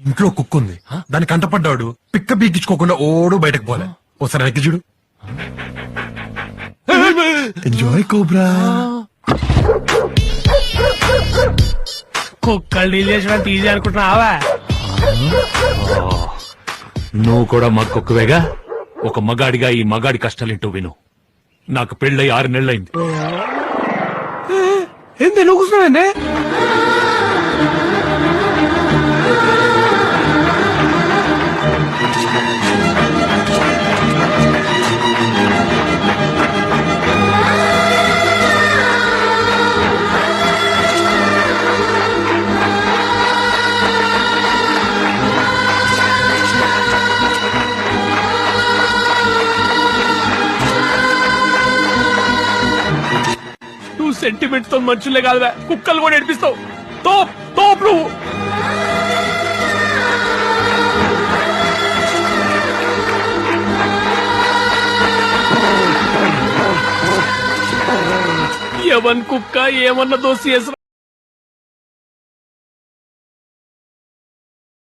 ఇంట్లో కుక్క ఉంది, దాని కంటపడ్డాడు పిక్క బీకించుకోకుండా ఓడు బయటకు పోలే. ఒకసారి వెనక్కి చూడు. Enjoy cobra. కుక్కలు డీల్ చేసిన ఈజీ అనుకుంటున్నావా? నువ్వు కూడా మగ్గొక్కవేగా. ఒక మగాడిగా ఈ మగాడి కష్టాలేంటో విను. నాకు పెళ్ళై 6 నెలలైంది. ఏంది నువ్వు కూర్చున్నావండి? నువ్వు సెంటిమెంట్ తో మనుషులే కాదువా, కుక్కలు కూడా ఏడిపిస్తావు. తోప్ నువ్వు. ఎవన్ కుక్క ఏమన్నా దోసి